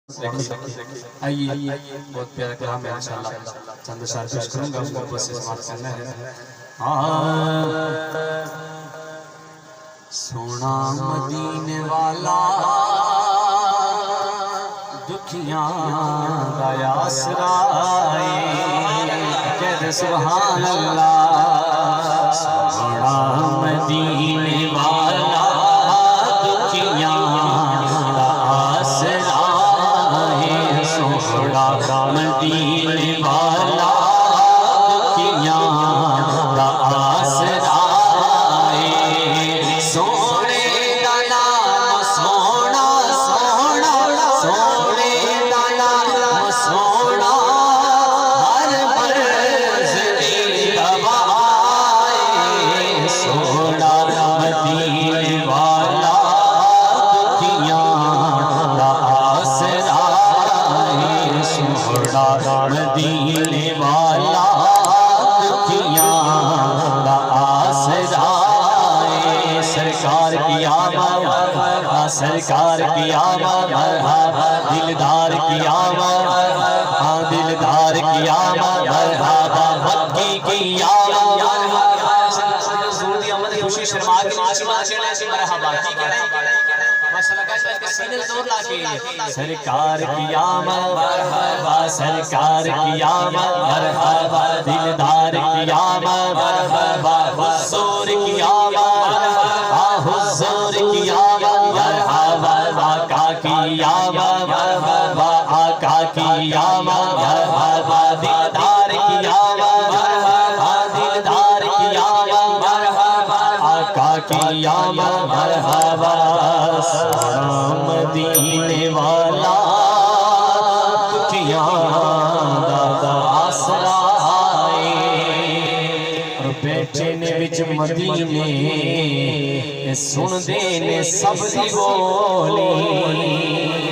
आइए बहुत प्यारा कलाम है इंशाअल्लाह चंद अशआर पेश करूंगा उसको बस समाप्त करना है। सोना मदीने वाला दुखियां दा आसरा कहते सुभान अल्लाह। सोना मदीने वाला दुखियां दा आसरा सोना मदीने वाला दुखियां दा आसरा सोने दा नाम सोना सोना सोने दा नाम सोना हर मर्ज़ दी दवा सोना मदीने वाला दुखियां दा आसरा सोना मदीने वाला दुखियां दा आसरा सरकार की आमद सरकार की आमद दिलदार की आमद दिलदार की आमद मक्की की आमद खुशी शर्मा की मरहबा सरकार की आमद मरहबा सरकार की आमद मरहबा दिलदार की आमद मरहबा हुज़ूर की आमद हुज़ूर की आमद मरहबा आका की आमद मरहबा आका की आमद मरहबा दिलदार की आमद मरहबा दिलदार की आमद मरहबा आका की आमद मरहबा मदीने वाला दुखियां दा आसरा और बैठे ने विच मदीने सुनदे ने सब दी बोली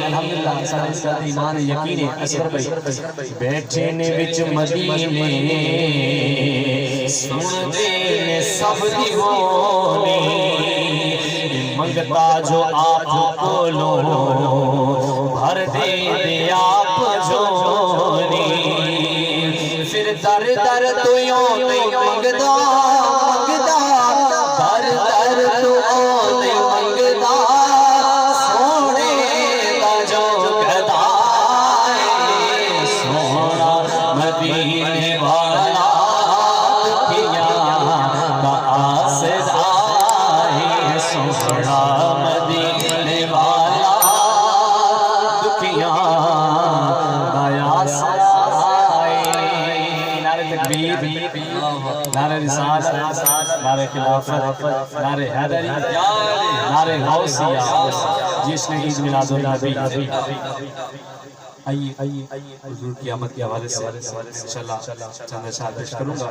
अल्हम्दुलिल्लाह सारा इसका ईमान यकीन है असर भाई बैठे ने विच मदीने सुनदे ने सब दी बोली मंगता जो आप बोलो भर दे आप जोरी फिर दर दर तू यूं मंगदा मंगदा दर दर तू नहीं मंगदा सोने दा जो गदा सोना मदीने वाला दुखियां दा आसरा सोना मदीने वाला दुखियां दा आसरा नारे तकबीर नारे रिसालत नारे खिलाफत नारे हैदरी नारे गौसिया जिसने ईद मिलादुन नबी आइए हुजूर की आमद के हवाले से इंशाअल्लाह चंद अशआर पेश करूंगा।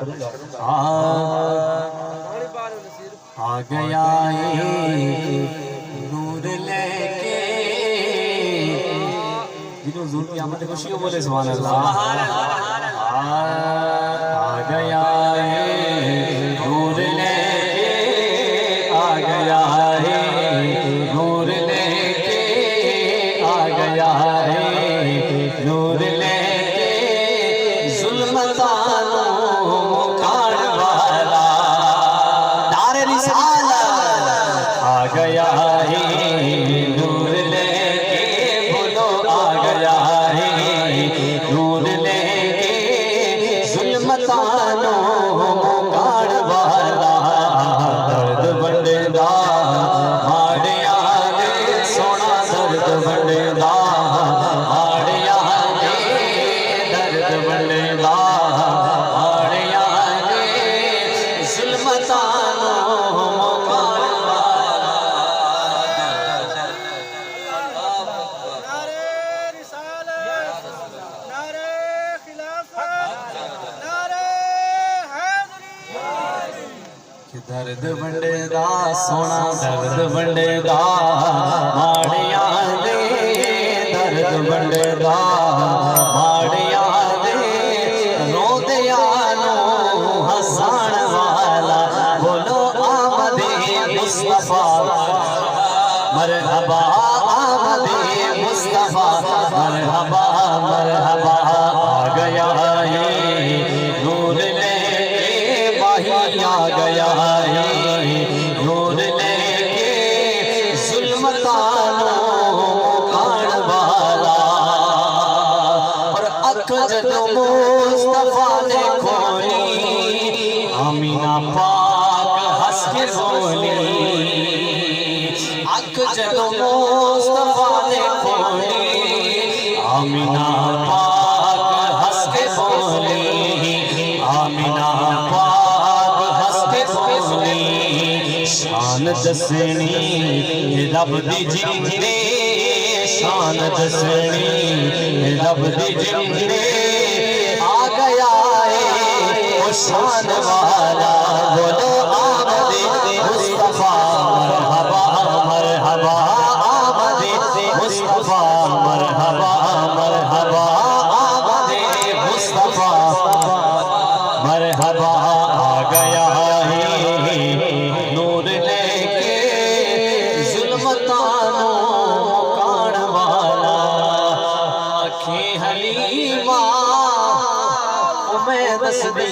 आ गया नूर लेके जिन्हों हुजूर की आमद खुशी हो बोले सुभान अल्लाह। आ गया नूर लेके आ गया नूर लेके आ गया नूर लेके जुल्मतानो मुखाड़ वाला नारे रिसालत आ गया नूर लेके बोलो आ गया नूर लेके जुल्मतानो मुखाड़ वाला दर्द बंदेदा हाड़िया ने सोना दर्द बंदेदा हाड़िया ने दर्द बंदेदा हाड़िया ने जुल्मतानो मुखाड़ वाला नारे रिसालत नारे खिलाफत नारे हैदरी दर्द बंडेदा सोना दर्द बंडेदा माड़िया दे दर्द बंडेदा माड़िया दे रोदिया नो हसान वाला बोलो आमदे मुस्तफा मरहबा आमदे मुस्तफा मरहबा मरहबा आ गया है नूर लेके माही आ गया है नूर लेके जुल्मतानो कान वाला और अख जदों मुस्तफा ने खोली आमीना पाक हंस के बोली अख जदों मुस्तफा ने खोली आमीना पाक हंस के बोली आमीना पाक हंस के बोली शान दसनी रब दी जिंदे शान दसनी रब दी जिंदे आ गया है वो शान वाला बोलो आमदे मुस्तफा मरहबा मरहबा आमदे मुस्तफा मरहबा मरहबा आमदे मुस्तफा मरहबा आ गया है नूर लेके जुल्मतानो कान वाला आँखें हलीमा मैं दस दी